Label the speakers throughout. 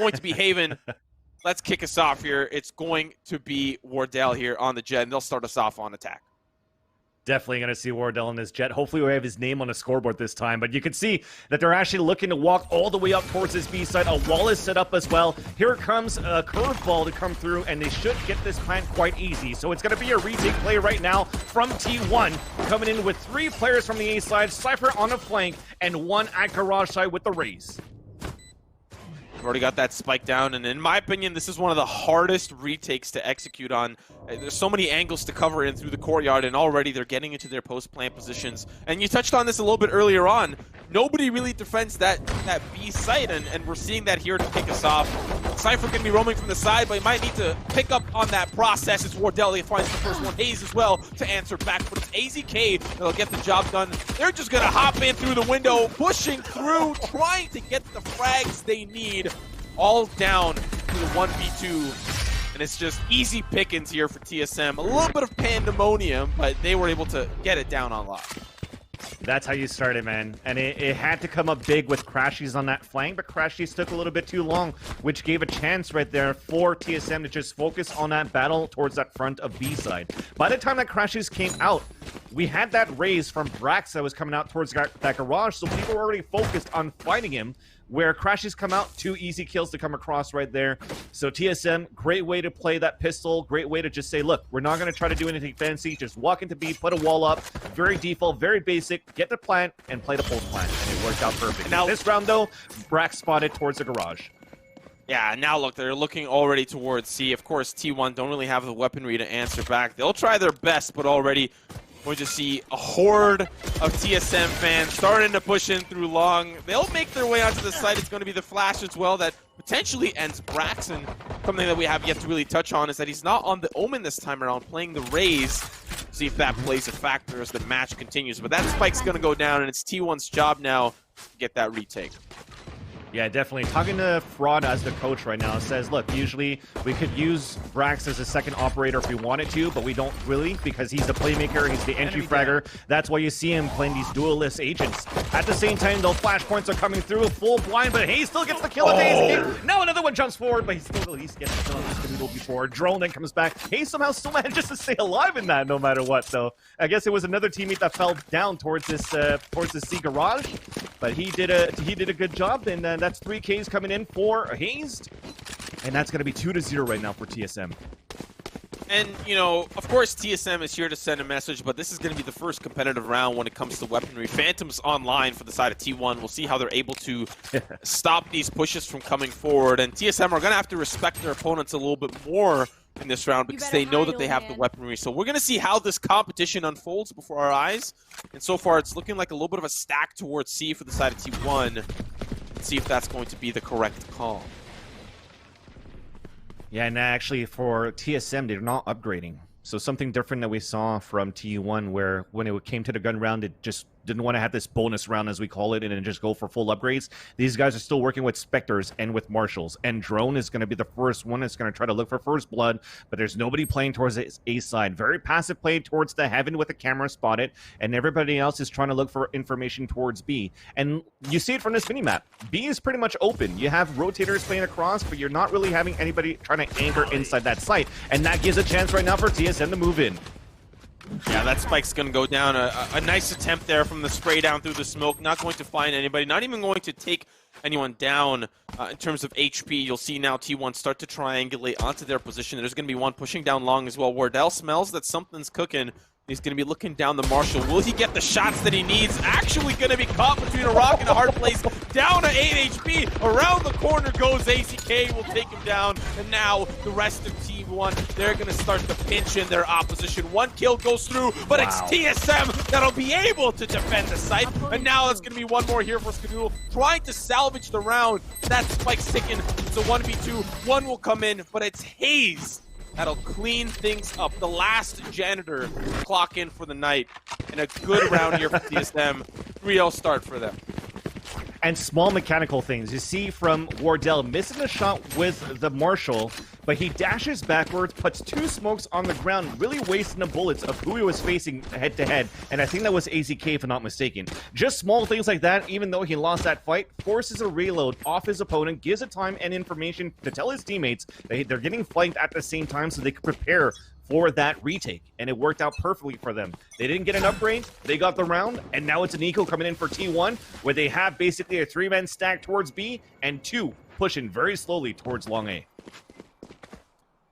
Speaker 1: going to be Haven. Let's kick us off here. It's going to be Wardell here on the Jet, and they'll start us off on attack.
Speaker 2: Definitely going to see Wardell on this Jet. Hopefully we have his name on the scoreboard this time. But you can see that they're actually looking to walk all the way up towards this B side. A wall is set up as well. Here comes a curveball to come through, and they should get this plant quite easy. So it's going to be a retake play right now from T1. Coming in with 3 players from the A side, Cypher on the flank, and 1 at garage side with the Raze.
Speaker 1: We've already got that spike down, and in my opinion, this is one of the hardest retakes to execute on. There's so many angles to cover in through the courtyard, and already they're getting into their post-plant positions. And you touched on this a little bit earlier on. Nobody really defends that B site, and we're seeing that here to kick us off. Cypher can be roaming from the side, but he might need to pick up on that process. It's Wardell, he finds the first one. Hayes as well to answer back, but it's AZK that'll get the job done. They're just gonna hop in through the window, pushing through, trying to get the frags they need. All down to the 1v2, and it's just easy pickings here for TSM. A little bit of pandemonium, but they were able to get it down on lock.
Speaker 2: That's how you started, man. And it had to come up big with Crashies on that flank, but Crashies took a little bit too long, which gave a chance right there for TSM to just focus on that battle towards that front of B side. By the time that Crashies came out, we had that raise from Brax that was coming out towards that garage, so people were already focused on fighting him. Where Crashies come out, 2 easy kills to come across right there. So TSM, great way to play that pistol, great way to just say, look, we're not going to try to do anything fancy, just walk into B, put a wall up, very default, very basic, get the plant, and play the post plant, and it worked out perfect. Now this round, though, Brax spotted towards the garage.
Speaker 1: Yeah, now look, they're looking already towards C. Of course, T1 don't really have the weaponry to answer back. They'll try their best, but already we're going to see a horde of TSM fans starting to push in through long. They'll make their way onto the site. It's going to be the flash as well that potentially ends Brax. And something that we have yet to really touch on is that he's not on the Omen this time around, playing the Raze. See if that plays a factor as the match continues. But that spike's going to go down, and it's T1's job now to get that retake.
Speaker 2: Yeah, definitely. Talking to Fraud as the coach right now, says, look, usually we could use Brax as a second operator if we wanted to, but we don't really because he's the playmaker, he's the entry fragger. That's why you see him playing these duelist agents. At the same time, though, flashpoints are coming through, full blind, but Hayes still gets the kill. Now another one jumps forward, but he still at least gets the kill on this Cadoodle before. Drone then comes back. Hayes somehow still manages to stay alive in that no matter what. So I guess it was another teammate that fell down towards this C garage, but he did a good job, and that's 3 Ks coming in for Hayes, and that's going to be 2-0 right now for TSM.
Speaker 1: And, you know, of course, TSM is here to send a message, but this is going to be the first competitive round when it comes to weaponry. Phantom's online for the side of T1. We'll see how they're able to stop these pushes from coming forward, and TSM are going to have to respect their opponents a little bit more in this round because they know that they have the weaponry. So we're going to see how this competition unfolds before our eyes, and so far it's looking like a little bit of a stack towards C for the side of T1. See if that's going to be the correct call.
Speaker 2: Yeah, and actually for TSM, they're not upgrading. So something different that we saw from T1 where when it came to the gun round, it just didn't want to have this bonus round, as we call it, and then just go for full upgrades. These guys are still working with Spectres and with Marshals, and Drone is going to be the first one that's going to try to look for first blood, but there's nobody playing towards the A side. Very passive play towards the Heaven with the camera spotted, and everybody else is trying to look for information towards B. And you see it from this minimap. B is pretty much open. You have rotators playing across, but you're not really having anybody trying to anchor inside that site, and that gives a chance right now for TSM to move in.
Speaker 1: Yeah, that spike's going to go down. A nice attempt there from the spray down through the smoke. Not going to find anybody. Not even going to take anyone down in terms of HP. You'll see now T1 start to triangulate onto their position. There's going to be one pushing down long as well. Wardell smells that something's cooking. He's going to be looking down the Marshal. Will he get the shots that he needs? Actually going to be caught between a rock and a hard place. Down to 8 HP. Around the corner goes AZK. Will take him down. And now the rest of Team 1, they're going to start to pinch in their opposition. One kill goes through, but it's TSM that'll be able to defend the site. And now it's going to be one more here for Skadoodle, trying to salvage the round. That spike's ticking. It's a 1v2. One will come in, but it's Hayes that'll clean things up. The last janitor clock in for the night. And a good round here for TSM. 3-0 start for them.
Speaker 2: And small mechanical things. You see from Wardell missing a shot with the Marshall, but he dashes backwards, puts 2 smokes on the ground, really wasting the bullets of who he was facing head-to-head, and I think that was AZK if I'm not mistaken. Just small things like that, even though he lost that fight, forces a reload off his opponent, gives it time and information to tell his teammates that they're getting flanked at the same time so they can prepare for that retake, and it worked out perfectly for them. They didn't get an upgrade, they got the round, and now it's an eco coming in for T1, where they have basically a 3-man stack towards B, and 2 pushing very slowly towards long A.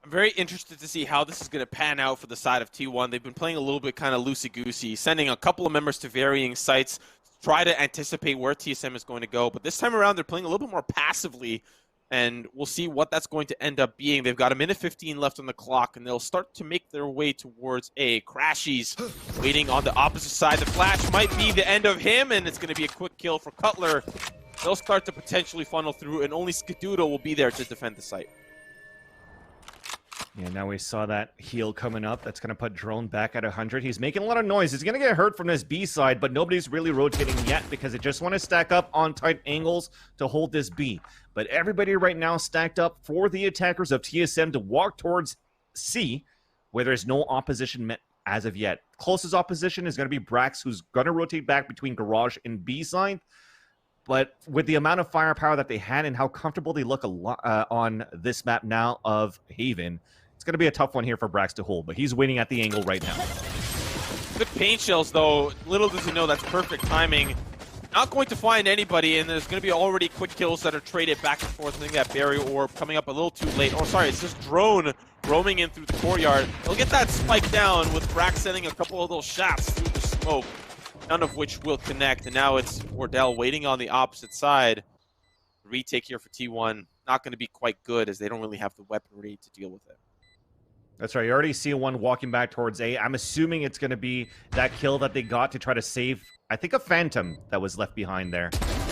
Speaker 1: I'm very interested to see how this is going to pan out for the side of T1. They've been playing a little bit kind of loosey-goosey, sending a couple of members to varying sites, try to anticipate where TSM is going to go, but this time around they're playing a little bit more passively, and we'll see what that's going to end up being. They've got 1:15 left on the clock, and they'll start to make their way towards A. Crashies waiting on the opposite side. The flash might be the end of him, and it's going to be a quick kill for Cutler. They'll start to potentially funnel through, and only Skadoodle will be there to defend the site.
Speaker 2: Yeah, now we saw that heal coming up. That's going to put Drone back at 100. He's making a lot of noise. He's going to get hurt from this B side, but nobody's really rotating yet because they just want to stack up on tight angles to hold this B. But everybody right now stacked up for the attackers of TSM to walk towards C, where there's no opposition met as of yet. Closest opposition is going to be Brax, who's going to rotate back between Garage and B side. But with the amount of firepower that they had and how comfortable they look on this map now of Haven, it's going to be a tough one here for Brax to hold, but he's winning at the angle right now.
Speaker 1: Good paint shells, though. Little does he know that's perfect timing. Not going to find anybody, and there's going to be already quick kills that are traded back and forth. I think that Barrier Orb coming up a little too late. Oh, sorry, it's just Drone roaming in through the courtyard. They'll get that spike down with Brax sending a couple of those shots through the smoke, none of which will connect. And now it's Wardell waiting on the opposite side. The retake here for T1, not going to be quite good as they don't really have the weaponry to deal with it.
Speaker 2: That's right. You already see one walking back towards A. I'm assuming it's going to be that kill that they got to try to save, I think, a Phantom that was left behind there.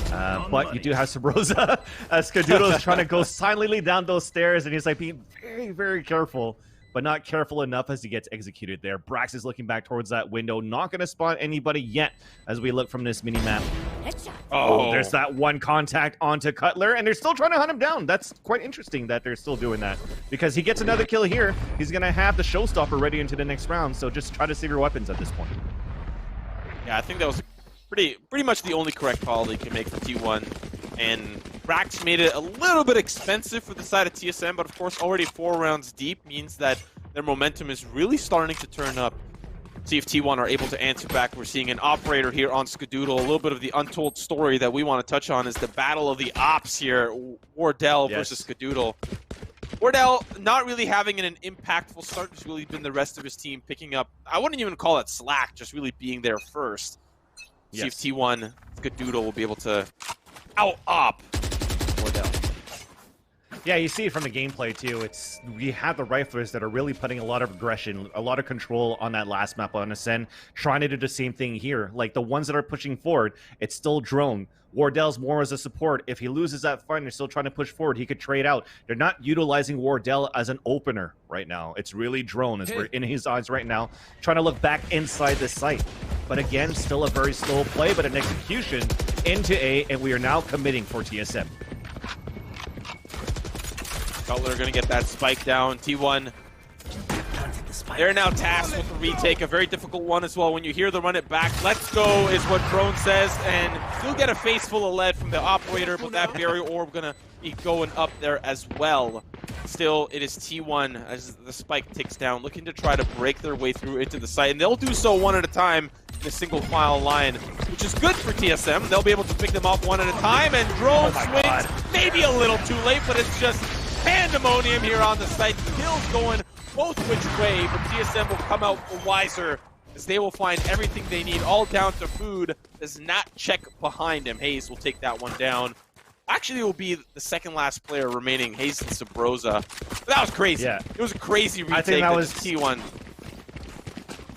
Speaker 2: But you do have Sabrosa. Skadoodle is trying to go silently down those stairs, and he's like being very, very careful, but not careful enough as he gets executed there. Brax is looking back towards that window. Not going to spot anybody yet as we look from this mini-map. Oh, there's that one contact onto Cutler, and they're still trying to hunt him down. That's quite interesting that they're still doing that, because he gets another kill here. He's going to have the showstopper ready into the next round, so just try to save your weapons at this point.
Speaker 1: Yeah, I think that was pretty much the only correct call they can make for T1. And Brax made it a little bit expensive for the side of TSM, but of course already 4 rounds deep means that their momentum is really starting to turn up. See if T1 are able to answer back. We're seeing an operator here on Skadoodle. A little bit of the untold story that we want to touch on is the battle of the ops here. Wardell versus Skadoodle. Wardell not really having an impactful start. It's really been the rest of his team picking up, I wouldn't even call it slack, just really being there first. See if T1 Skadoodle will be able to out-op Wardell.
Speaker 2: Yeah, you see it from the gameplay, too. We have the riflers that are really putting a lot of aggression, a lot of control on that last map on Ascend, trying to do the same thing here. Like, the ones that are pushing forward, it's still Drone. Wardell's more as a support. If he loses that fight and they're still trying to push forward, he could trade out. They're not utilizing Wardell as an opener right now. It's really Drone, as we're in his eyes right now, trying to look back inside the site. But again, still a very slow play, but an execution into A, and we are now committing for TSM.
Speaker 1: Cutler going to get that spike down. T1, they're now tasked with the retake, a very difficult one as well. When you hear the run it back, let's go is what Drone says, and you'll get a face full of lead from the operator, but that barrier orb going to be going up there as well. Still, it is T1 as the spike ticks down, looking to try to break their way through into the site, and they'll do so one at a time in a single file line, which is good for TSM. They'll be able to pick them off one at a time, and Drone swings maybe a little too late, but it's just pandemonium here on the site. Kills going both which way, but TSM will come out wiser as they will find everything they need, all down to food. Does not check behind him. Hayes will take that one down. Actually, it will be the second last player remaining, Hayes and Sabrosa. That was crazy. Yeah. It was a crazy retake. I think that was T1.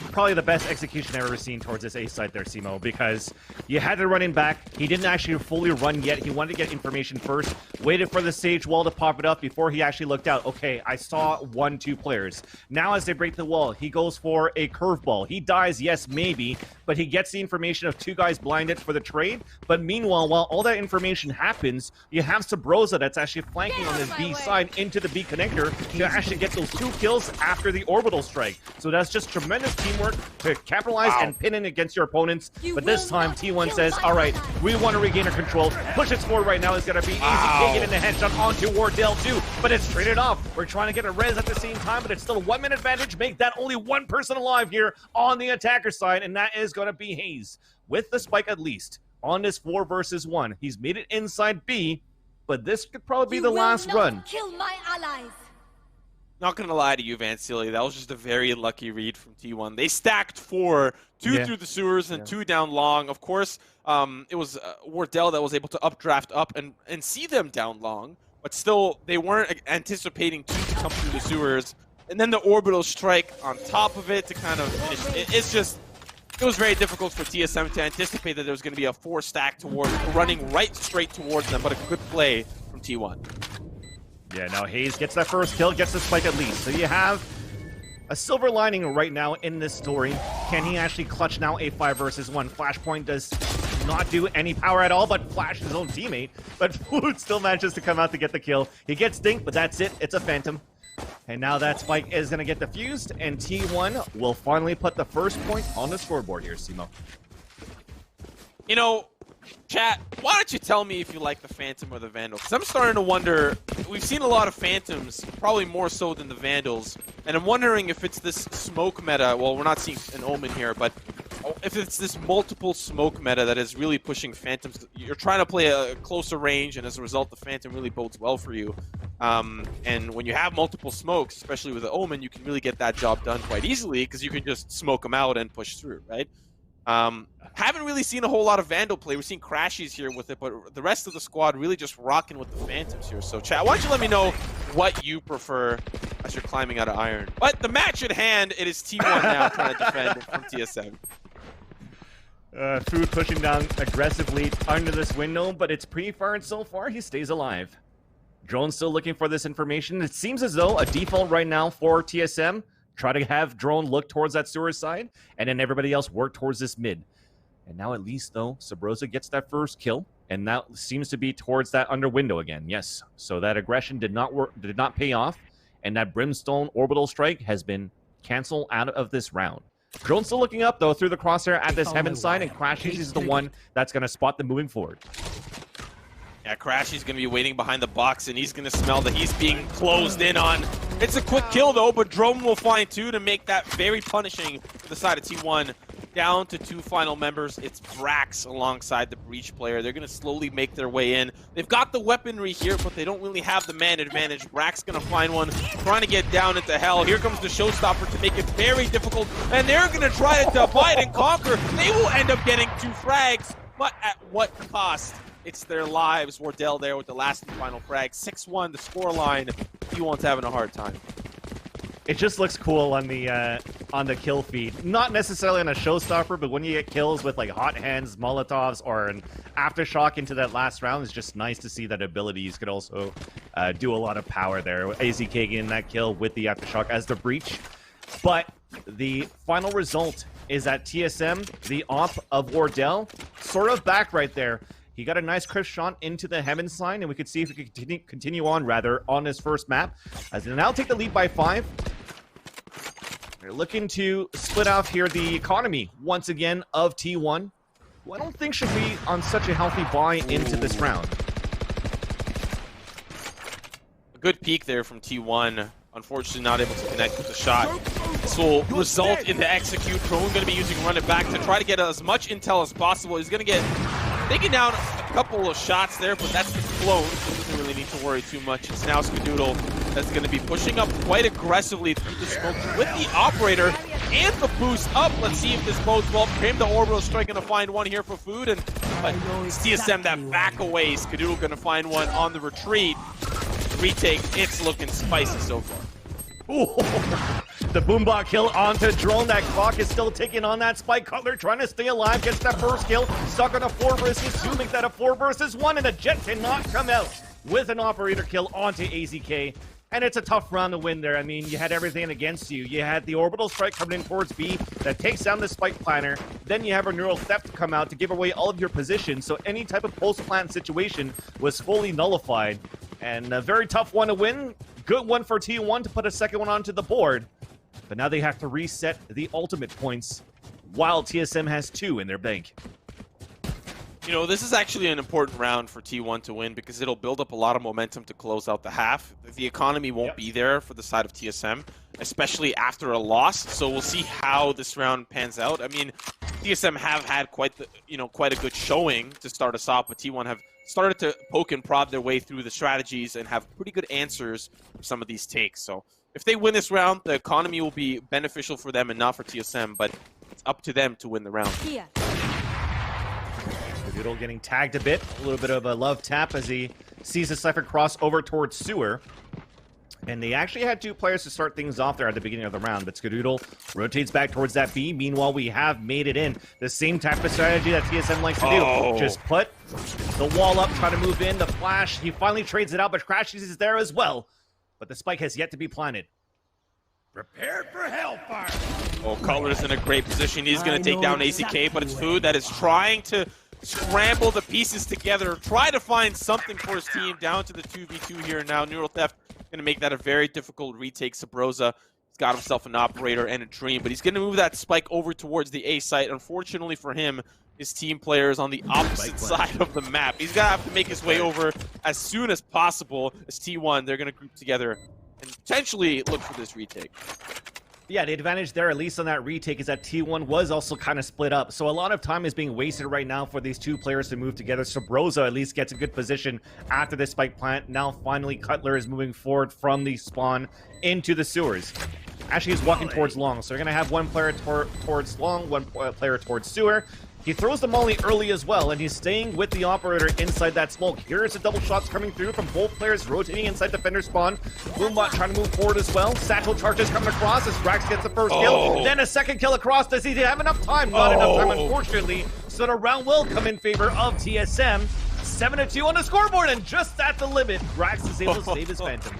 Speaker 2: probably the best execution I've ever seen towards this A side there, Simo, because you had to run in back. He didn't actually fully run yet. He wanted to get information first, waited for the stage wall to pop it up before he actually looked out. Okay, I saw 1-2 players. Now as they break the wall, he goes for a curveball. He dies, yes, maybe, but he gets the information of 2 guys blinded for the trade. But meanwhile, while all that information happens, you have Sabrosa that's actually flanking on this B side into the B connector to actually get those 2 kills after the orbital strike. So that's just tremendous teamwork to capitalize and pin in against your opponents. But this time, T1 says, all right, we want to regain our control. Push it forward right now is going to be easy. Can't get in the headshot onto Wardell too, but it's traded off. We're trying to get a res at the same time, but it's still a 1-minute advantage. Make that only 1 person alive here on the attacker side, and that is going to be Hayes with the spike at least on this 4 versus 1. He's made it inside B, but this could probably be the last run.
Speaker 3: Kill my allies.
Speaker 1: Not gonna lie to you, Vansilli, that was just a very lucky read from T1. They stacked 4, 2 through the sewers and 2 down long. Of course, it was Wardell that was able to updraft up and see them down long, but still, they weren't anticipating 2 to come through the sewers. And then the orbital strike on top of it to kind of finish. It was very difficult for TSM to anticipate that there was going to be a 4 stack towards running right straight towards them, but a good play from T1.
Speaker 2: Yeah, now Hayes gets that first kill, gets the spike at least. So you have a silver lining right now in this story. Can he actually clutch now a 5 versus 1? Flashpoint does not do any power at all, but flash his own teammate. But Food still manages to come out to get the kill. He gets dinked, but that's it. It's a phantom. And now that spike is going to get defused, and T1 will finally put the first point on the scoreboard here, Simo.
Speaker 1: You know, chat, why don't you tell me if you like the Phantom or the Vandal? Because I'm starting to wonder, we've seen a lot of Phantoms, probably more so than the Vandals, and I'm wondering if it's this smoke meta, well, we're not seeing an Omen here, but if it's this multiple smoke meta that is really pushing Phantoms. You're trying to play a closer range, and as a result, the Phantom really bodes well for you. And when you have multiple smokes, especially with the Omen, you can really get that job done quite easily, because you can just smoke them out and push through, right? Haven't really seen a whole lot of Vandal play. We've seen Crashies here with it, but the rest of the squad really just rocking with the Phantoms here. So, chat, why don't you let me know what you prefer as you're climbing out of Iron. But the match at hand, it is T1 now trying to defend from TSM.
Speaker 2: Food pushing down aggressively under this window, but it's pretty far, and so far he stays alive. Drone still looking for this information. It seems as though a default right now for TSM, try to have Drone look towards that sewer side, and then everybody else work towards this mid. And now at least, though, Sabrosa gets that first kill, and that seems to be towards that under window again. Yes, so that aggression did not pay off, and that Brimstone orbital strike has been canceled out of this round. Drone still looking up, though, through the crosshair at this heaven side, and Crashies is the one that's going to spot them moving forward.
Speaker 1: Yeah, Crashy's going to be waiting behind the box, and he's going to smell that he's being closed in on. It's a quick kill, though, but Drone will find 2 to make that very punishing for the side of T1. Down to 2 final members. It's Brax alongside the Breach player. They're going to slowly make their way in. They've got the weaponry here, but they don't really have the man advantage. Brax going to find one, trying to get down into hell. Here comes the showstopper to make it very difficult, and they're going to try to divide and conquer. They will end up getting 2 frags, but at what cost? It's their lives. Wardell there with the last and final frag. 6-1, the scoreline. T1's having a hard time.
Speaker 2: It just looks cool on the kill feed. Not necessarily on a showstopper, but when you get kills with like hot hands, Molotovs, or an aftershock into that last round, it's just nice to see that abilities could also do a lot of power there. AZK getting that kill with the aftershock as the Breach. But the final result is that TSM, the op of Wardell, sort of back right there. He got a nice crisp shot into the heaven sign, and we could see if he could continue on, rather, on his first map. As they now take the lead by 5. They're looking to split off here the economy, once again, of T1, who I don't think should be on such a healthy buy into this round.
Speaker 1: A good peek there from T1. Unfortunately, not able to connect with the shot. This will result in the execute. Drone going to be using run it back to try to get as much intel as possible. He's going to get taken down a couple of shots there, but that's the clone, so doesn't really need to worry too much. It's now Skadoodle that's going to be pushing up quite aggressively through the smoke with the operator and the boost up. Let's see if this bodes well for him. The orbital strike going to find one here for Food, and but it's TSM that back away. Skadoodle going to find one on the retreat. Retake, it's looking spicy so far.
Speaker 2: Ooh. The boombot kill onto Drone. That clock is still ticking on that spike. Cutler trying to stay alive, gets that first kill. Stuck on a 4 versus 2, make that a 4 versus 1, and the Jet cannot come out with an operator kill onto AZK. And it's a tough round to win there. I mean, you had everything against you. You had the orbital strike coming in towards B that takes down the spike planner. Then you have a neural theft come out to give away all of your positions. So any type of post-plant situation was fully nullified. And a very tough one to win. Good one for T1 to put a second one onto the board. But now they have to reset the ultimate points while TSM has 2 in their bank.
Speaker 1: You know, this is actually an important round for T1 to win because it'll build up a lot of momentum to close out the half. The economy won't be there for the side of TSM, especially after a loss. So we'll see how this round pans out. I mean, TSM have had quite a good showing to start us off, but T1 have started to poke and prod their way through the strategies and have pretty good answers for some of these takes. So if they win this round, the economy will be beneficial for them and not for TSM, but it's up to them to win the round.
Speaker 3: Yeah.
Speaker 2: Doodle getting tagged a bit. A little bit of a love tap as he sees the Cypher cross over towards Sewer. And they actually had 2 players to start things off there at the beginning of the round, but Skadoodle rotates back towards that B. Meanwhile, we have made it in. The same type of strategy that TSM likes to do. Just put the wall up, try to move in, the flash. He finally trades it out, but Crashes is there as well. But the spike has yet to be planted.
Speaker 4: Prepared for hellfire!
Speaker 1: Oh, Cutler's in a great position. He's going to take down AZK, but it's Food that is trying to scramble the pieces together, try to find something for his team down to the 2v2 here. Now Neural Theft going to make that a very difficult retake. Sabrosa, he's got himself an operator and a dream, but he's going to move that spike over towards the A site. Unfortunately for him, his team player is on the opposite side of the map. He's going to have to make his way over as soon as possible. As T1, they're going to group together and potentially look for this retake.
Speaker 2: Yeah, the advantage there, at least on that retake, is that T1 was also kind of split up. So a lot of time is being wasted right now for these 2 players to move together. Sabrosa at least gets a good position after the spike plant. Now finally Cutler is moving forward from the spawn into the sewers. Actually, he's walking towards long, so they're going to have 1 player towards long, 1 player towards sewer. He throws the molly early as well, and he's staying with the operator inside that smoke. Here's the double shots coming through from both players rotating inside defender spawn. Boombot trying to move forward as well. Satchel charges coming across as Brax gets the first kill. Then a second kill across. Does he have enough time? Not enough time, unfortunately. So the round will come in favor of TSM. 7-2 on the scoreboard, and just at the limit, Brax is able to save his Phantom.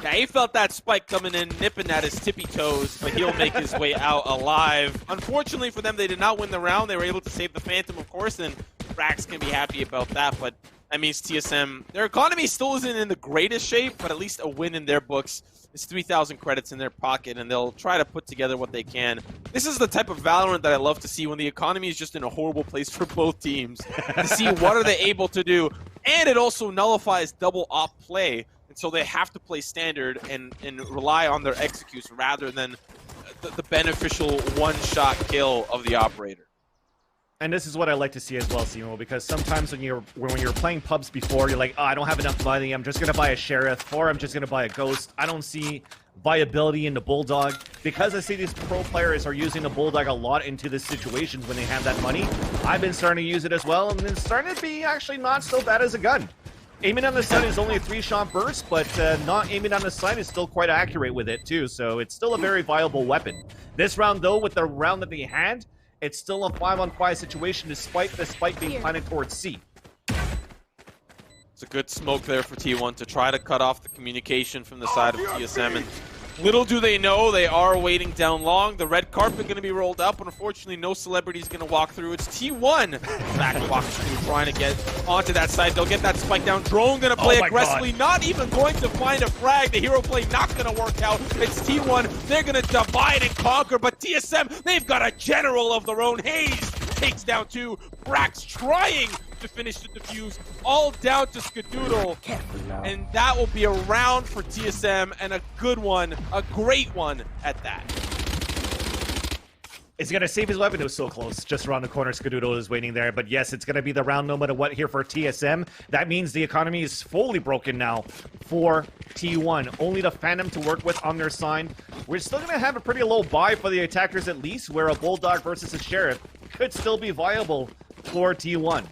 Speaker 1: Yeah, he felt that spike coming in, nipping at his tippy toes, but he'll make his way out alive. Unfortunately for them, they did not win the round. They were able to save the Phantom, of course, and Brax can be happy about that, but that means TSM, their economy still isn't in the greatest shape, but at least a win in their books is 3,000 credits in their pocket, and they'll try to put together what they can. This is the type of Valorant that I love to see when the economy is just in a horrible place for both teams, to see what are they able to do, and it also nullifies double op play. And so they have to play standard and rely on their executes rather than the beneficial one-shot kill of the operator.
Speaker 2: And this is what I like to see as well, Simo, because sometimes when you're playing pubs before, you're like, oh, I don't have enough money, I'm just going to buy a Sheriff, or I'm just going to buy a Ghost. I don't see viability in the Bulldog. Because I see these pro players are using the Bulldog a lot into this situation when they have that money, I've been starting to use it as well, and it's starting to be actually not so bad as a gun. Aiming on the sun is only a 3-shot burst, but not aiming on the sun is still quite accurate with it, too. So it's still a very viable weapon. This round, though, with the round that they had, it's still a 5-on-5 situation despite the spike being planted towards C.
Speaker 1: It's a good smoke there for T1 to try to cut off the communication from the side of TSM. And little do they know, they are waiting down long. The red carpet going to be rolled up, and unfortunately no celebrity is going to walk through. It's T1 back walking through, trying to get onto that side. They'll get that spike down. Drone going to play aggressively, not even going to find a frag. The hero play not going to work out. It's T1. They're going to divide and conquer, but TSM, they've got a general of their own. Hayes takes down 2. Brax trying to finish the defuse, all down to Skadoodle, and that will be a round for TSM, and a good one, a great one at that.
Speaker 2: Is he going to save his weapon? It was so close. Just around the corner, Skadoodle is waiting there. But yes, it's going to be the round no matter what here for TSM. That means the economy is fully broken now for T1. Only the Phantom to work with on their side. We're still going to have a pretty low buy for the attackers at least, where a Bulldog versus a Sheriff could still be viable for T1.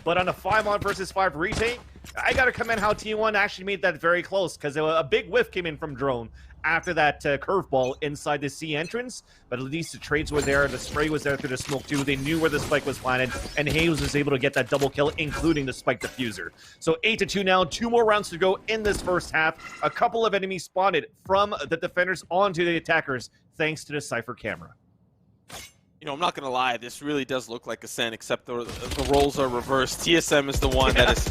Speaker 2: But on a 5-on versus 5 retake, I gotta commend how T1 actually made that very close, because a big whiff came in from Drone after that curveball inside the C entrance, but at least the trades were there, the spray was there through the smoke too, they knew where the spike was planted, and Hayes was able to get that double kill, including the spike diffuser. So 8-2 now, 2 more rounds to go in this first half. A couple of enemies spotted from the defenders onto the attackers, thanks to the Cypher camera.
Speaker 1: You know, I'm not going to lie, this really does look like Ascent, except the roles are reversed. TSM is the one that is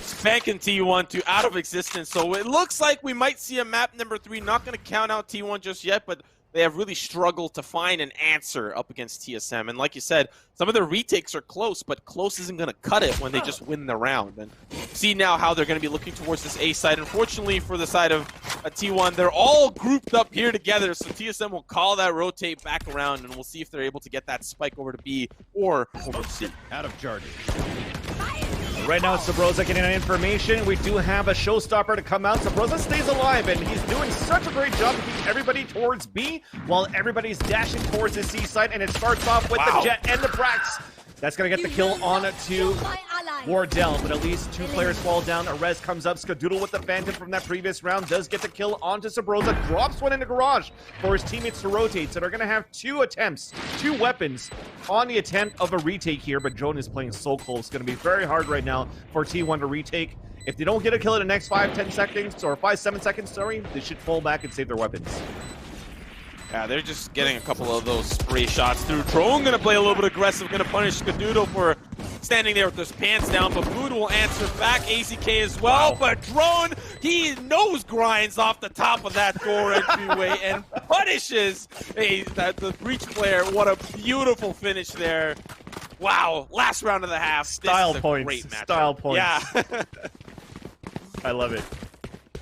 Speaker 1: spanking T1 to out of existence. So it looks like we might see a map number 3. Not going to count out T1 just yet, but they have really struggled to find an answer up against TSM. And like you said, some of their retakes are close, but close isn't going to cut it when they just win the round. And see now how they're going to be looking towards this A side. Unfortunately, for the side of T1, they're all grouped up here together, so TSM will call that rotate back around, and we'll see if they're able to get that spike over to B or over to C.
Speaker 4: Out of Jardy.
Speaker 2: Right now, Sabrosa getting information. We do have a showstopper to come out. Sabrosa stays alive, and he's doing such a great job to keep everybody towards B, while everybody's dashing towards the C side, and it starts off with the Jet and the Brax. That's going to get the kill on to Wardell, but at least 2 players fall down. Arez comes up. Skadoodle with the Phantom from that previous round does get the kill onto Sabrosa. Drops one in the garage for his teammates to rotate. So they're going to have 2 attempts, 2 weapons on the attempt of a retake here. But Drone is playing so close. It's going to be very hard right now for T1 to retake. If they don't get a kill in the next 5-10 seconds, or 5-7 seconds, sorry, they should fall back and save their weapons.
Speaker 1: Yeah, they're just getting a couple of those spray shots through. Drone gonna play a little bit aggressive, gonna punish Skadoodle for standing there with his pants down, but Bood will answer back, AZK as well, but Drone, he nose grinds off the top of that door entryway and punishes the Breach player. What a beautiful finish there. Wow, last round of the half.
Speaker 2: Style
Speaker 1: this is
Speaker 2: points,
Speaker 1: a great matchup.
Speaker 2: style points.
Speaker 1: Yeah.
Speaker 2: I love it.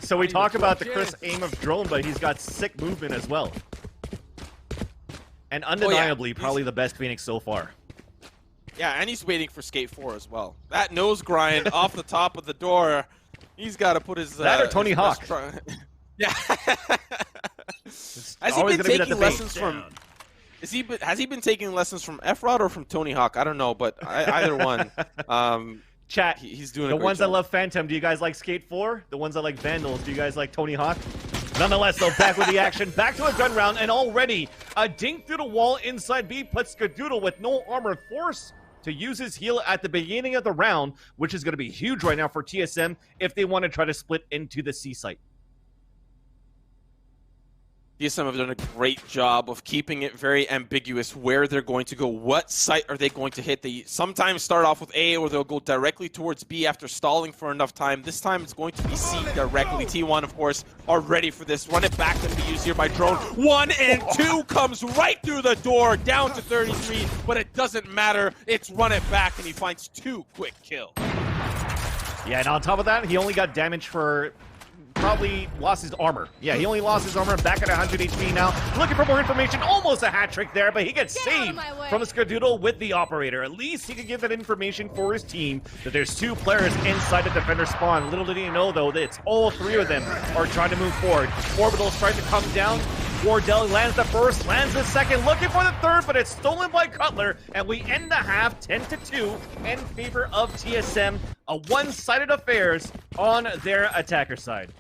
Speaker 2: So we talk about the crisp aim of Drone, but he's got sick movement as well. And undeniably, probably the best Phoenix so far.
Speaker 1: Yeah, and he's waiting for Skate 4 as well. That nose grind off the top of the door, he's got to put his...
Speaker 2: That or Tony Hawk.
Speaker 1: Yeah. Has he been taking lessons from... Has he been taking lessons from Efrod or from Tony Hawk? I don't know, but either one.
Speaker 2: Chat,
Speaker 1: he's doing a
Speaker 2: the
Speaker 1: great
Speaker 2: ones
Speaker 1: job.
Speaker 2: that love Phantom, do you guys like Skate 4? The ones that like Vandals, do you guys like Tony Hawk? Nonetheless, though, back with the action, back to a gun round, and already a dink through the wall inside B puts Skadoodle with no armor forced to use his heal at the beginning of the round, which is going to be huge right now for TSM if they want to try to split into the C site.
Speaker 1: TSM have done a great job of keeping it very ambiguous where they're going to go. What site are they going to hit? They sometimes start off with A, or they'll go directly towards B after stalling for enough time. This time it's going to be C directly. T1, of course, are ready for this. Run it back, going to be used here by Drone. 1 and 2 comes right through the door, down to 33, but it doesn't matter. It's run it back, and he finds 2 quick kills.
Speaker 2: Yeah, and on top of that, he only got damage for... probably lost his armor. Yeah, he only lost his armor, back at 100 HP now. Looking for more information, almost a hat trick there, but he gets saved from a Skadoodle with the operator. At least he can give that information for his team that there's 2 players inside the defender spawn. Little did he know, though, that it's all 3 of them are trying to move forward. Orbital's trying to come down. Wardell lands the first, lands the second, looking for the third, but it's stolen by Cutler, and we end the half 10-2 in favor of TSM. A one-sided affairs on their attacker side.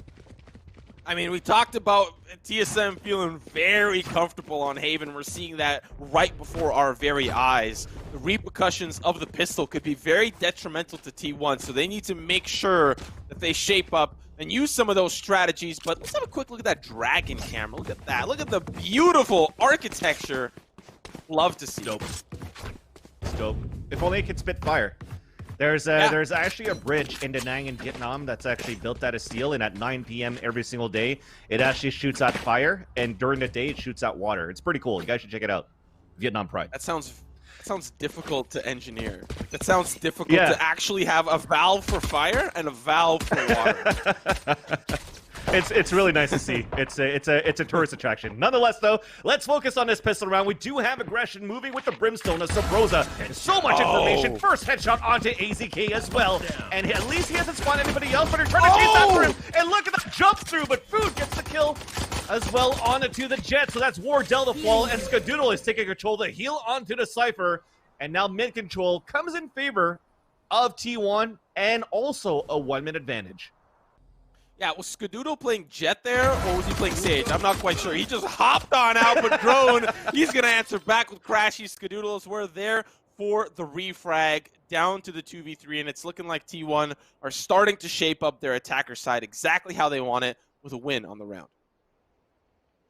Speaker 1: I mean, we talked about TSM feeling very comfortable on Haven. We're seeing that right before our very eyes. The repercussions of the pistol could be very detrimental to T1, so they need to make sure that they shape up and use some of those strategies. But let's have a quick look at that dragon camera. Look at that. Look at the beautiful architecture. Love to see.
Speaker 2: Dope. It's dope. If only it could spit fire. There's actually a bridge in Da Nang in Vietnam that's actually built out of steel, and at 9 p.m. every single day, it actually shoots out fire, and during the day, it shoots out water. It's pretty cool. You guys should check it out. Vietnam Pride.
Speaker 1: That sounds difficult to engineer. That sounds difficult to actually have a valve for fire and a valve for water.
Speaker 2: It's really nice to see. It's a tourist attraction. Nonetheless, though, let's focus on this pistol round. We do have aggression moving with the Brimstone of Sabrosa. So much information. First headshot onto AZK as well. And at least he hasn't spawned anybody else, but they're trying to chase after him. And look at the jump through, but Food gets the kill as well onto the Jet. So that's Wardell the fall, and Skadoodle is taking control to heal onto the Cypher. And now mid control comes in favor of T1 and also a 1-minute advantage.
Speaker 1: Yeah, was Skadoodle playing Jet there, or was he playing Sage? I'm not quite sure. He just hopped on out, but Drone, he's going to answer back with Crashy. Skadoodle as we're there for the refrag down to the 2v3, and it's looking like T1 are starting to shape up their attacker side exactly how they want it with a win on the round.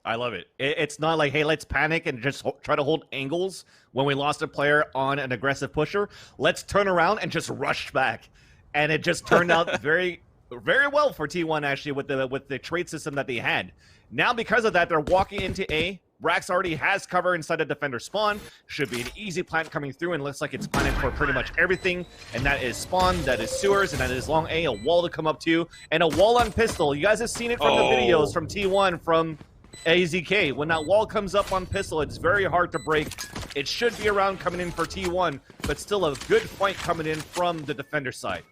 Speaker 2: I love it. It's not like, hey, let's panic and just try to hold angles when we lost a player on an aggressive pusher. Let's turn around and just rush back. And it just turned out very well for T1, actually, with the trade system that they had. Now, because of that, they're walking into A. Brax already has cover inside the defender spawn. Should be an easy plant coming through, and looks like it's planted for pretty much everything. And that is spawn, that is sewers, and that is long A, a wall to come up to, and a wall on pistol. You guys have seen it from the videos from T1, from AZK. When that wall comes up on pistol, it's very hard to break. It should be around coming in for T1, but still a good fight coming in from the defender side.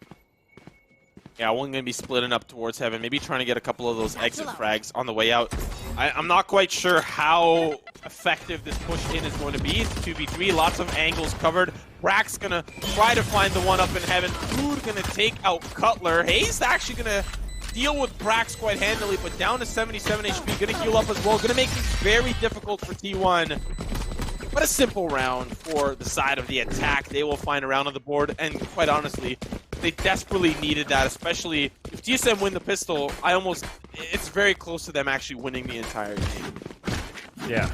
Speaker 1: Yeah, one going to be splitting up towards heaven, maybe trying to get a couple of those exit frags on the way out. I'm not quite sure how effective this push in is going to be. It's 2v3, lots of angles covered. Brack's going to try to find the one up in heaven. Food going to take out Cutler. Hayes actually going to deal with Brax quite handily, but down to 77 HP, going to heal up as well. Going to make things very difficult for T1. But a simple round for the side of the attack. They will find a round on the board, and quite honestly, they desperately needed that, especially if TSM win the pistol. It's very close to them actually winning the entire game.
Speaker 2: Yeah.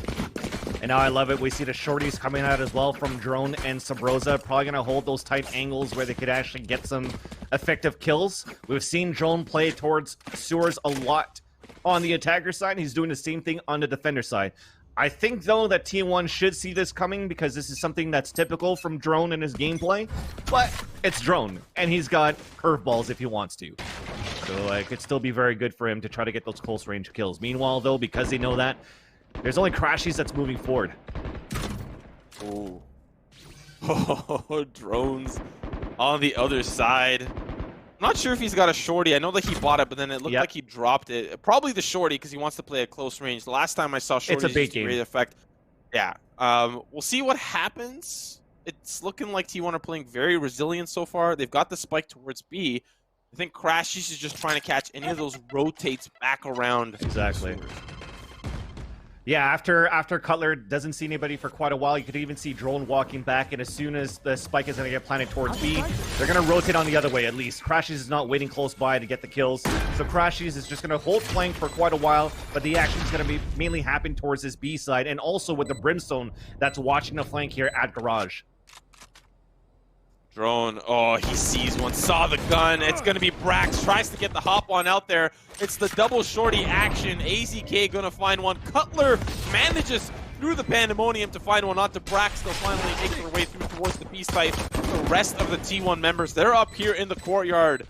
Speaker 2: And now I love it. We see the shorties coming out as well from Drone and Sabrosa. Probably going to hold those tight angles where they could actually get some effective kills. We've seen Drone play towards sewers a lot on the attacker side. He's doing the same thing on the defender side. I think, though, that T1 should see this coming because this is something that's typical from Drone in his gameplay. But it's Drone, and he's got curveballs if he wants to. So it could still be very good for him to try to get those close-range kills. Meanwhile, though, because they know that, there's only Crashies that's moving forward.
Speaker 1: Oh. Oh, Drones on the other side. I'm not sure if he's got a shorty. I know that he bought it, but then it looked like he dropped it. Probably the shorty because he wants to play a close range. The last time I saw shorty,
Speaker 2: it's a big game.
Speaker 1: Great effect. Yeah. We'll see what happens. It's looking like T1 are playing very resilient so far. They've got the spike towards B. I think Crashies is just trying to catch any of those rotates back around.
Speaker 2: Exactly. Yeah, after Cutler doesn't see anybody for quite a while, you could even see Drone walking back, and as soon as the spike is going to get planted towards B, they're going to rotate on the other way at least. Crashies is not waiting close by to get the kills, so Crashies is just going to hold flank for quite a while, but the action is going to be mainly happen towards his B side, and also with the Brimstone that's watching the flank here at Garage.
Speaker 1: Drone, oh, he sees one, saw the gun. It's going to be Brax, tries to get the hop on out there. It's the double shorty action. AZK going to find one. Cutler manages through the pandemonium to find one onto Brax. They'll finally make their way through towards the B site. The rest of the T1 members, they're up here in the courtyard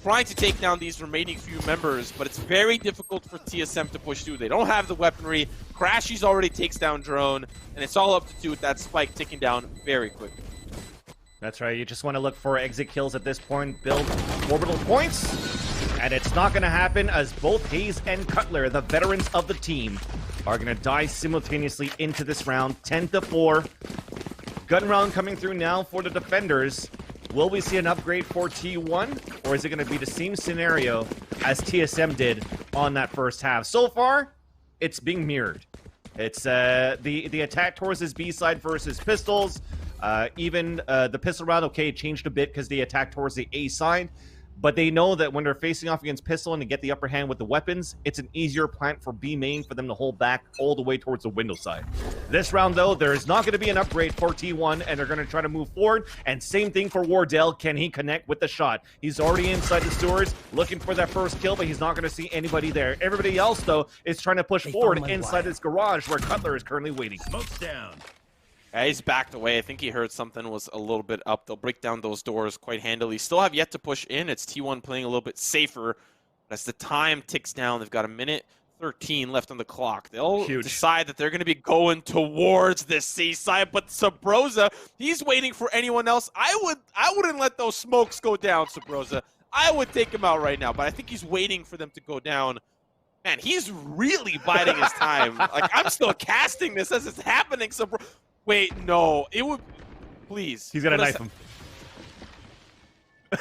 Speaker 1: trying to take down these remaining few members, but it's very difficult for TSM to push through. They don't have the weaponry. Crashies already takes down Drone, and it's all up to 2 with that spike ticking down very quickly.
Speaker 2: That's right, you just want to look for exit kills at this point, build orbital points, and it's not going to happen as both Hayes and Cutler, the veterans of the team, are going to die simultaneously into this round, 10-4. Gun round coming through now for the defenders. Will we see an upgrade for T1, or is it going to be the same scenario as TSM did on that first half? So far, it's being mirrored. It's the attack towards his B side versus pistols. Even the pistol round, okay, changed a bit because they attacked towards the A side, but they know that when they're facing off against pistol and to get the upper hand with the weapons, it's an easier plant for B main for them to hold back all the way towards the window side. This round, though, there is not going to be an upgrade for T1, and they're going to try to move forward, and same thing for Wardell. Can he connect with the shot? He's already inside the sewers, looking for that first kill, but he's not going to see anybody there. Everybody else, though, is trying to push forward inside this garage where Cutler is currently waiting.
Speaker 4: Smoke's down.
Speaker 1: Yeah, he's backed away. I think he heard something was a little bit up. They'll break down those doors quite handily. Still have yet to push in. It's T1 playing a little bit safer. As the time ticks down, they've got a minute 13 left on the clock. They'll decide that they're going to be going towards this C side, but Sabrosa, he's waiting for anyone else. I wouldn't let those smokes go down, Sabrosa. I would take him out right now, but I think he's waiting for them to go down. Man, he's really biding his time. Like, I'm still casting this as it's happening. Wait, no. It would... Please.
Speaker 2: He's going to knife him.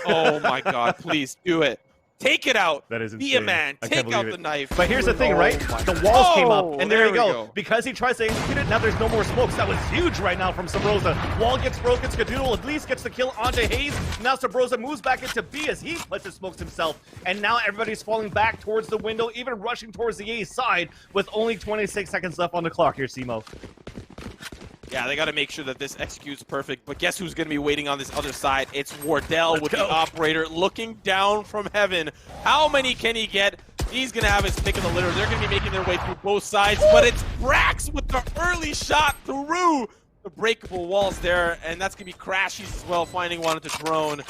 Speaker 1: Oh my God, please do it. Take it out.
Speaker 2: That is
Speaker 1: Be a
Speaker 2: insane.
Speaker 1: man.
Speaker 2: I can't
Speaker 1: Take out
Speaker 2: believe
Speaker 1: the
Speaker 2: it.
Speaker 1: knife.
Speaker 2: But here's the thing,
Speaker 1: Oh
Speaker 2: right?
Speaker 1: my
Speaker 2: The
Speaker 1: God.
Speaker 2: walls came up,
Speaker 1: Oh,
Speaker 2: and there you
Speaker 1: we
Speaker 2: go. Because he tries to execute it, now there's no more smokes. That was huge right now from Sabrosa. Wall gets broken. Skadoodle at least gets the kill onto Hayes. Now Sabrosa moves back into B as he places smokes himself. And now everybody's falling back towards the window, even rushing towards the A side with only 26 seconds left on the clock here, Simo.
Speaker 1: Yeah, they got to make sure that this executes perfect. But guess who's going to be waiting on this other side? It's Wardell with the operator looking down from heaven. How many can he get? He's going to have his pick of the litter. They're going to be making their way through both sides. But it's Brax with the early shot through the breakable walls there. And that's going to be Crashies as well, finding one at the drone.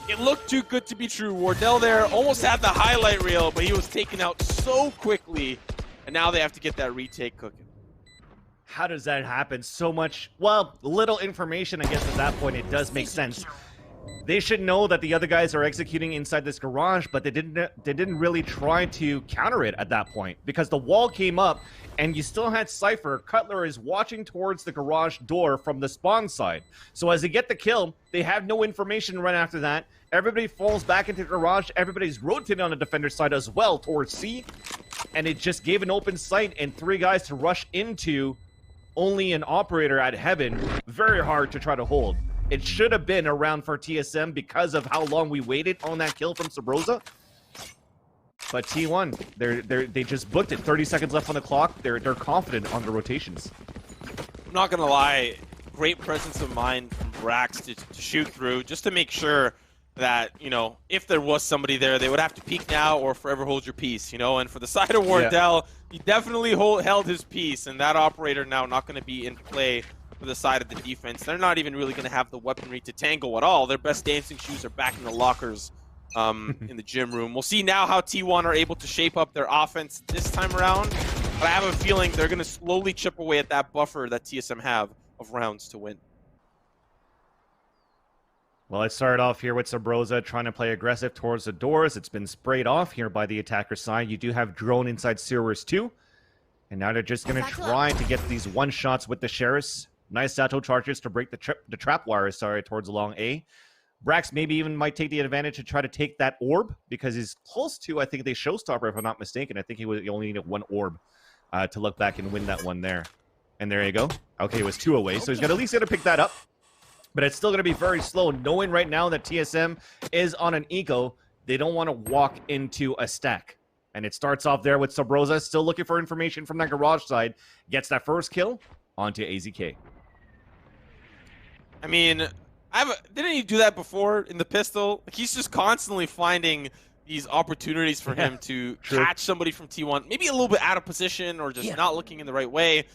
Speaker 1: It looked too good to be true. Wardell there almost had the highlight reel, but he was taken out so quickly. And now they have to get that retake cooking.
Speaker 2: How does that happen? So much, well, little information, I guess at that point it does make sense. They should know that the other guys are executing inside this garage, but they didn't really try to counter it at that point because the wall came up and you still had Cypher. Cutler is watching towards the garage door from the spawn side. So as they get the kill, they have no information right after that. Everybody falls back into the garage. Everybody's rotating on the defender side as well towards C. And it just gave an open sight and 3 guys to rush into only an operator at heaven. Very hard to try to hold. It should have been a round for TSM because of how long we waited on that kill from Sabrosa. But T1, they just booked it. 30 seconds left on the clock. They're confident on the rotations.
Speaker 1: I'm not gonna lie, great presence of mind from Brax to shoot through, just to make sure that, you know, if there was somebody there, they would have to peek now or forever hold your peace, you know. And for the side of Wardell, he definitely held his peace, and that operator now not going to be in play for the side of the defense. They're not even really going to have the weaponry to tangle at all. Their best dancing shoes are back in the lockers in the gym room. We'll see now how T1 are able to shape up their offense this time around, but I have a feeling they're going to slowly chip away at that buffer that TSM have of rounds to win.
Speaker 2: Well, it started off here with Sabrosa trying to play aggressive towards the doors. It's been sprayed off here by the attacker side. You do have drone inside sewers too. And now they're just going to try to get these one-shots with the Sheriffs. Nice Sato charges to break the trap wires, towards along A. Brax maybe even might take the advantage to try to take that orb because he's close to, I think, the showstopper, if I'm not mistaken. I think he only needed 1 orb to look back and win that one there. And there you go. Okay, it was 2 away, so he's at least going to pick that up. But it's still going to be very slow, knowing right now that TSM is on an eco. They don't want to walk into a stack. And it starts off there with Sabrosa, still looking for information from that garage side. Gets that first kill onto AZK.
Speaker 1: I mean, didn't he do that before in the pistol? Like, he's just constantly finding these opportunities for him to catch somebody from T1, maybe a little bit out of position or just not looking in the right way,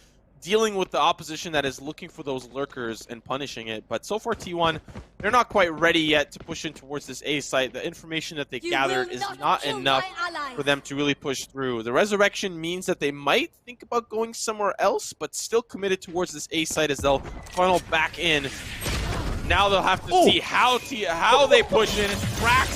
Speaker 1: dealing with the opposition that is looking for those lurkers and punishing it. But so far, T1, they're not quite ready yet to push in towards this A site. The information that they gathered is not enough for them to really push through. The resurrection means that they might think about going somewhere else, but still committed towards this A site as they'll funnel back in. Now they'll have to see how they push in. It's Brax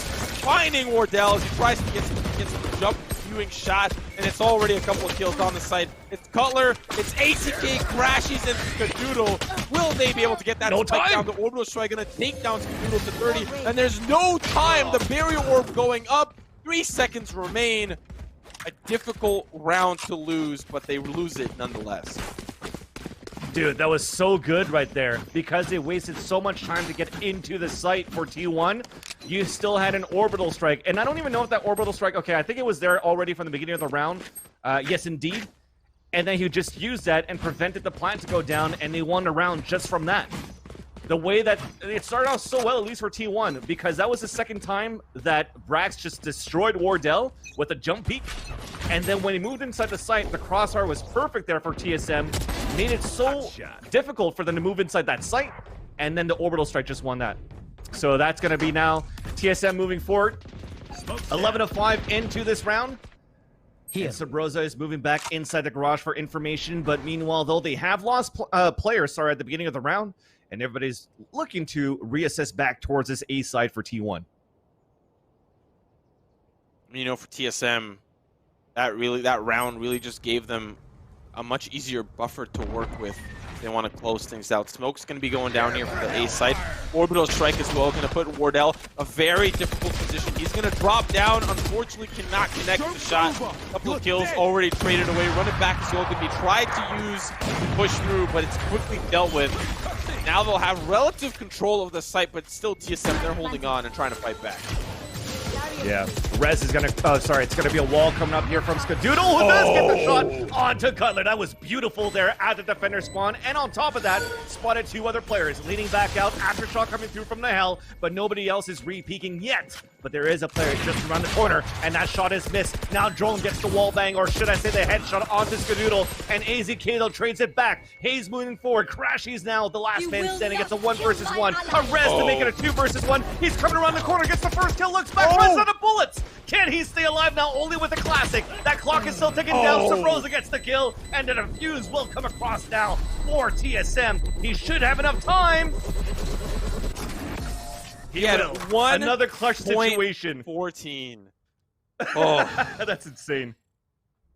Speaker 1: finding Wardell as he tries to get some jump viewing shot, and it's already a couple of kills on the site. It's Cutler, it's ACK, Crashies, and Skadoodle. Will they be able to get that spike down? The orbital strike gonna take down Skadoodle to 30, and there's no time. The barrier orb going up. 3 seconds remain. A difficult round to lose, but they lose it nonetheless.
Speaker 2: Dude, that was so good right there because they wasted so much time to get into the site for T1. You still had an orbital strike, and I don't even know if that orbital strike, okay, I think it was there already from the beginning of the round. Yes, indeed. And then he just used that and prevented the plant to go down, and they won the round just from that. The way that it started off so well, at least for T1, because that was the second time that Brax just destroyed Wardell with a jump peek. And then when he moved inside the site, the crosshair was perfect there for TSM. Made it so difficult for them to move inside that site. And then the orbital strike just won that. So that's going to be now TSM moving forward. 11-5 into this round. And Sabrosa is moving back inside the garage for information. But meanwhile, though, they have lost players, at the beginning of the round. And everybody's looking to reassess back towards this A side for T1.
Speaker 1: You know, for TSM, that round really just gave them a much easier buffer to work with They want to close things out. Smoke's going to be going down here for the A site. Orbital strike as well, going to put Wardell a very difficult position. He's going to drop down. Unfortunately, cannot connect the shot. A couple of kills already traded away. Run it back as well. Going to be tried to use push through, but it's quickly dealt with. Now they'll have relative control of the site, but still TSM, they're holding on and trying to fight back.
Speaker 2: Yeah, Rez is gonna, oh sorry, it's gonna be a wall coming up here from Skadoodle, who does get the shot onto Cutler. That was beautiful there at the defender spawn, and on top of that, spotted 2 other players leaning back out, aftershock coming through from the hell, but nobody else is re-peeking yet. But there is a player just around the corner, and that shot is missed. Now Drone gets the wall bang, or should I say the headshot onto Skadoodle, and AZK trades it back. Hayes moving forward, Crashy's now the last man standing. Gets a 1 versus 1. A Rez to make it a 2 versus 1. He's coming around the corner, gets the first kill, looks back, runs out of bullets. Can he stay alive now? Only with a classic. That clock is still ticking down. Sabrosa gets the kill, and the defuse will come across now for TSM. He should have enough time.
Speaker 1: He had
Speaker 2: another clutch situation.
Speaker 1: 14. Oh,
Speaker 2: that's insane.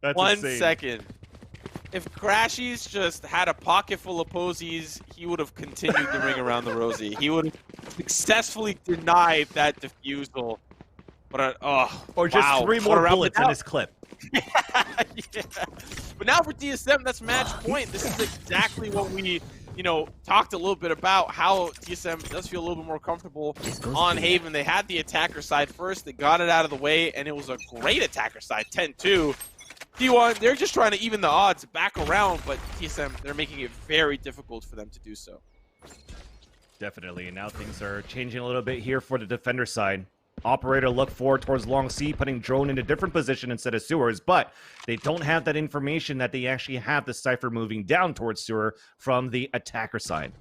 Speaker 2: That's
Speaker 1: 1
Speaker 2: insane.
Speaker 1: second. If Crashies just had a pocket full of posies, he would have continued the ring around the rosy. He would have successfully denied that defusal. But
Speaker 2: or just 3 more bullets in his clip.
Speaker 1: Yeah. But now for TSM, that's match point. This is exactly what we, talked a little bit about, how TSM does feel a little bit more comfortable on Haven. They had the attacker side first. They got it out of the way, and it was a great attacker side, 10-2. T1, they're just trying to even the odds back around, but TSM, they're making it very difficult for them to do so.
Speaker 2: Definitely, and now things are changing a little bit here for the defender side. Operator look forward towards long C, putting Drone in a different position instead of Sewers, but they don't have that information that they actually have the Cypher moving down towards Sewer from the attacker side.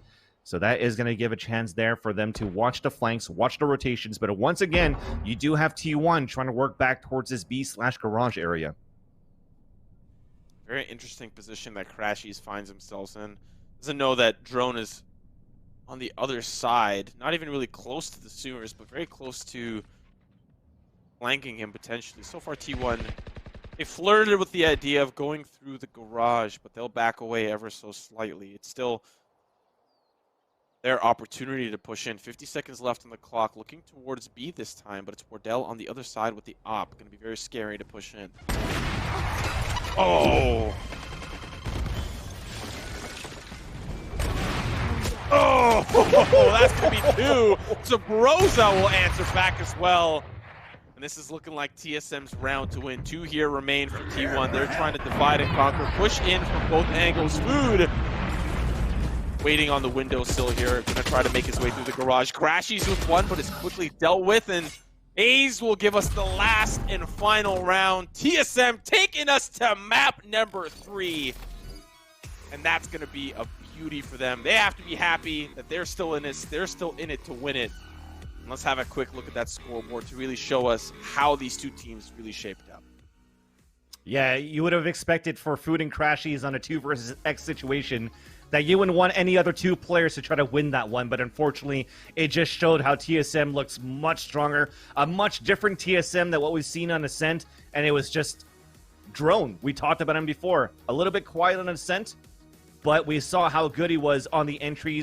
Speaker 2: So that is going to give a chance there for them to watch the flanks, watch the rotations, but once again, you do have T1 trying to work back towards this B/garage area.
Speaker 1: Very interesting position that Crashies finds themselves in. Doesn't know that Drone is on the other side, not even really close to the sewers, but very close to flanking him potentially. So far, T1, they flirted with the idea of going through the garage, but they'll back away ever so slightly. It's still their opportunity to push in. 50 seconds left on the clock, looking towards B this time, but it's Wardell on the other side with the op. Going to be very scary to push in. Oh! Oh, that's going to be 2. Sabrosa will answer back as well. And this is looking like TSM's round to win. 2 here remain for T1. They're trying to divide and conquer. Push in from both angles. Food waiting on the windowsill here. Going to try to make his way through the garage. Crashies with 1, but it's quickly dealt with. And A's will give us the last and final round. TSM taking us to map number 3. And that's going to be a beauty for them. They have to be happy that they're still in this. They're still in it to win it. And let's have a quick look at that scoreboard to really show us how these 2 teams really shaped up.
Speaker 2: Yeah, you would have expected for Food and Crashies on a 2 versus X situation that you wouldn't want any other 2 players to try to win that one, but unfortunately, it just showed how TSM looks much stronger, a much different TSM than what we've seen on Ascent, and it was just Drone. We talked about him before. A little bit quiet on Ascent, but we saw how good he was on the entries